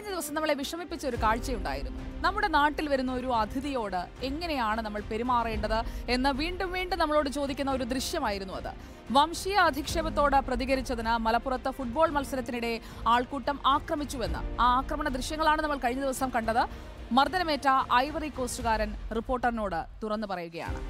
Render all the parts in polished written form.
കഴിഞ്ഞ ദിവസം നമ്മളെ വിഷമിപ്പിച്ച ഒരു കാഴ്ചയുണ്ടായിരുന്നു. നമ്മുടെ നാട്ടിൽ വരുന്ന ഒരു അതിഥിയോട് എങ്ങനെയാണ് നമ്മൾ പെരുമാറേണ്ടത് എന്ന് വീണ്ടും വീണ്ടും നമ്മളോട് ചോദിക്കുന്ന ഒരു ദൃശ്യമായിരുന്നു അത്. വംശീയ അധിക്ഷേപത്തോട് പ്രതികരിച്ചതിന് മലപ്പുറത്ത് ഫുട്ബോൾ മത്സരത്തിനിടെ ആൾക്കൂട്ടം ആക്രമിച്ചുവെന്ന് ആ ആക്രമണ ദൃശ്യങ്ങളാണ് നമ്മൾ കഴിഞ്ഞ ദിവസം കണ്ടത്. മർദ്ദനമേറ്റ ഐവറി കോസ്റ്റുകാരൻ റിപ്പോർട്ടറിനോട് തുറന്നു പറയുകയാണ്.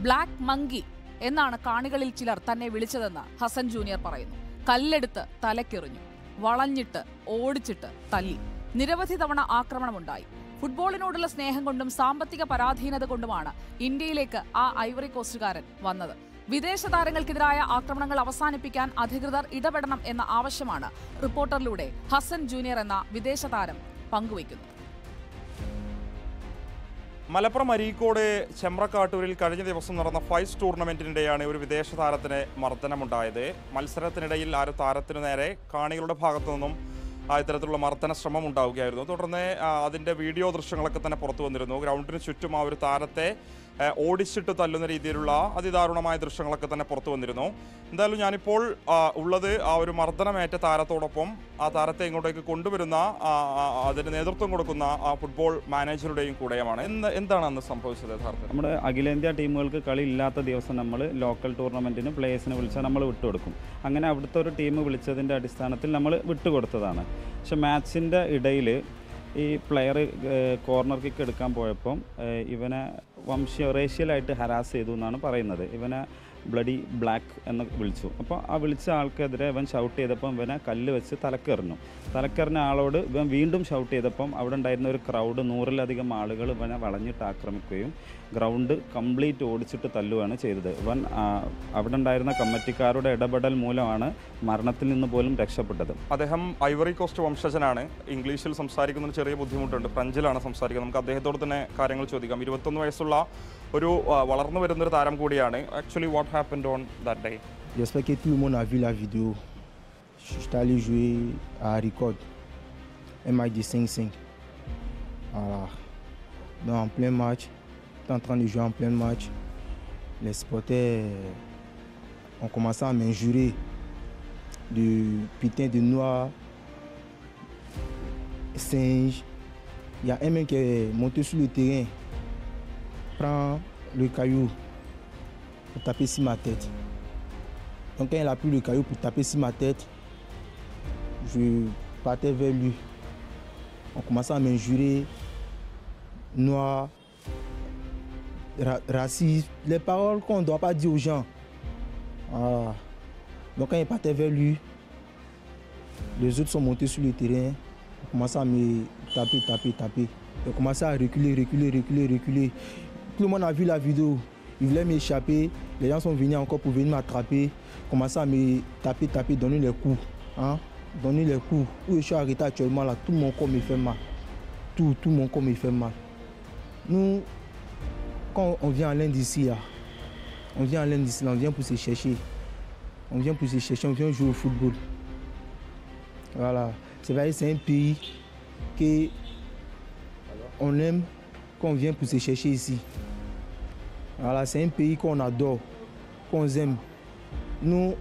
ബ്ലാക്ക് മങ്കി എന്നാണ് കാണികളിൽ ചിലർ തന്നെ വിളിച്ചതെന്ന് ഹസൻ ജൂനിയർ പറയുന്നു. കല്ലെടുത്ത് തലക്കെറിഞ്ഞു, വളഞ്ഞിട്ട് ഓടിച്ചിട്ട് തല്ലി. നിരവധി തവണ ആക്രമണമുണ്ടായി. ഫുട്ബോളിനോടുള്ള സ്നേഹം കൊണ്ടും സാമ്പത്തിക പരാധീനത കൊണ്ടുമാണ് ഇന്ത്യയിലേക്ക് ആ ഐവറി കോസ്റ്റുകാരൻ വന്നത്. വിദേശ താരങ്ങൾക്കെതിരായ ആക്രമണങ്ങൾ അവസാനിപ്പിക്കാൻ അധികൃതർ ഇടപെടണം എന്ന ആവശ്യമാണ് റിപ്പോർട്ടറിലൂടെ ഹസൻ ജൂനിയർ എന്ന വിദേശ താരം പങ്കുവയ്ക്കുന്നത്. മലപ്പുറം അരീക്കോട് ചെമ്പ്രക്കാട്ടൂരിൽ കഴിഞ്ഞ ദിവസം നടന്ന ഫൈസ് ടൂർണമെന്റിനിടെയാണ് ഒരു വിദേശ താരത്തിന് മർദ്ദനമുണ്ടായത്. മത്സരത്തിനിടയിൽ ആ ഒരു താരത്തിനു നേരെ കാണികളുടെ ഭാഗത്തു നിന്നും ഇത്തരത്തിലുള്ള മർദ്ദന ശ്രമം ഉണ്ടാവുകയായിരുന്നു. തുടർന്ന് അതിൻ്റെ വീഡിയോ ദൃശ്യങ്ങളൊക്കെ തന്നെ പുറത്തു വന്നിരുന്നു. ഗ്രൗണ്ടിന് ചുറ്റും ആ ഒരു താരത്തെ ഓടിച്ചിട്ട് തല്ലുന്ന രീതിയിലുള്ള അതിദാരുണമായ ദൃശ്യങ്ങളൊക്കെ തന്നെ പുറത്തു വന്നിരുന്നു. എന്തായാലും ഞാനിപ്പോൾ ഉള്ളത് ആ ഒരു മർദ്ദനമേറ്റ താരത്തോടൊപ്പം ആ താരത്തെ ഇങ്ങോട്ടേക്ക് കൊണ്ടുവരുന്ന അതിന് നേതൃത്വം കൊടുക്കുന്ന ആ ഫുട്ബോൾ മാനേജറുടെയും കൂടെയുമാണ്. എന്താണ് അന്ന് സംഭവിച്ചത് യഥാർത്ഥത്തിൽ? നമ്മുടെ അഖിലേന്ത്യാ ടീമുകൾക്ക് കളി ഇല്ലാത്ത ദിവസം നമ്മൾ ലോക്കൽ ടൂർണമെൻറ്റിന് പ്ലേയേഴ്സിനെ വിളിച്ചാൽ നമ്മൾ വിട്ടുകൊടുക്കും. അങ്ങനെ അവിടുത്തെ ഒരു ടീം വിളിച്ചതിൻ്റെ അടിസ്ഥാനത്തിൽ നമ്മൾ വിട്ടുകൊടുത്തതാണ്. പക്ഷെ മാച്ചിൻ്റെ ഇടയിൽ ഈ പ്ലെയർ കോർണർ കിക്ക് എടുക്കാൻ പോയപ്പം ഇവനെ റേഷ്യലായിട്ട് ഹരാസ് ചെയ്തു എന്നാണ് പറയുന്നത്. ഇവനെ ബ്ലഡി ബ്ലാക്ക് എന്ന് വിളിച്ചു. അപ്പോൾ ആ വിളിച്ച ആൾക്കെതിരെ ഇവൻ ഷൗട്ട് ചെയ്തപ്പം ഇവനെ കല്ല് വെച്ച് തലക്കെറിഞ്ഞ ആളോട് ഇവൻ വീണ്ടും ഷൗട്ട് ചെയ്തപ്പം അവിടെ ഉണ്ടായിരുന്ന ഒരു ക്രൗഡ് 100-ലധികം ആളുകൾ ഇവനെ വളഞ്ഞിട്ട് ആക്രമിക്കുകയും ഗ്രൗണ്ട് കംപ്ലീറ്റ് ഓടിച്ചിട്ട് തല്ലുകയാണ് ചെയ്തത്. ഇവൻ അവിടെ ഉണ്ടായിരുന്ന കമ്മിറ്റിക്കാരുടെ ഇടപെടൽ മൂലമാണ് മരണത്തിൽ നിന്ന് പോലും രക്ഷപ്പെട്ടത്. അദ്ദേഹം ഐവറി കോസ്റ്റ് വംശജനാണ്. ഇംഗ്ലീഷിൽ സംസാരിക്കുന്നതിന് ചെറിയ ബുദ്ധിമുട്ടുണ്ട്. ഫ്രഞ്ചിലാണ് സംസാരിക്കുന്നത്. നമുക്ക് അദ്ദേഹത്തോട് തന്നെ കാര്യങ്ങൾ ചോദിക്കാം. 21 വയസ്സുള്ള ഒരു വളർന്നു വരുന്നൊരു താരം കൂടിയാണ്. Actually what happened on that day? J'espère que tout le monde a vu la vidéo. Je suis allé jouer à Record, un match de 5-5. Voilà. Donc en plein match, j'étais en train de jouer en plein match. Les supporters ont commencé à m'injurer de putain de noir, singe. Il y a un mec qui est monté sur le terrain, prend le caillou pour taper sur ma tête. Donc quand il a pris le caillou pour taper sur ma tête, je partais vers lui. On commençait à m'injurer, noir, raciste, les paroles qu'on ne doit pas dire aux gens. Ah. Donc quand il partait vers lui, les autres sont montés sur le terrain, on commençait à me taper. Ils ont commencé à reculer. Tout le monde a vu la vidéo. Ils voulaient m'échapper. Les gens sont venus encore pour venir m'attraper. Commençaient à me taper, donner les coups. Hein? Donner les coups. Où je suis arrêté actuellement là, tout mon corps me fait mal. Tout mon corps me fait mal. Nous, quand on vient en Inde ici, là, on vient pour se chercher. On vient jouer au football. Voilà. C'est vrai, c'est un pays que on aime quand on vient pour se chercher ici. Voilà, c'est un pays qu'on adore, qu'on aime. Nous,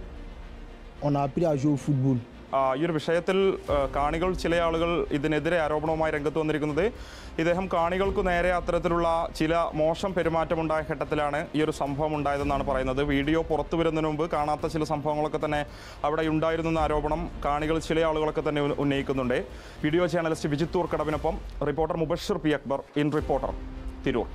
on a appris à jouer au football. ഈ ഒരു വിഷയത്തിൽ കാണികൾ ചില ആളുകൾ ഇതിനെതിരെ ആരോപണവുമായി രംഗത്ത് വന്നിരിക്കുന്നത് ഇദ്ദേഹം കാണികൾക്ക് നേരെ അത്തരത്തിലുള്ള ചില മോശം പെരുമാറ്റമുണ്ടായ ഘട്ടത്തിലാണ് ഈ ഒരു സംഭവം ഉണ്ടായതെന്നാണ് പറയുന്നത്. വീഡിയോ പുറത്തു വരുന്നതിന് മുമ്പ് കാണാത്ത ചില സംഭവങ്ങളൊക്കെ തന്നെ അവിടെ ഉണ്ടായിരുന്നെന്ന ആരോപണം കാണികൾ ചില ആളുകളൊക്കെ തന്നെ ഉന്നയിക്കുന്നുണ്ട്. വീഡിയോ ജേർണലിസ്റ്റ് വിജിത്തൂർ കടവിനൊപ്പം reporter Mubashir P Akbar in reporter Tirur.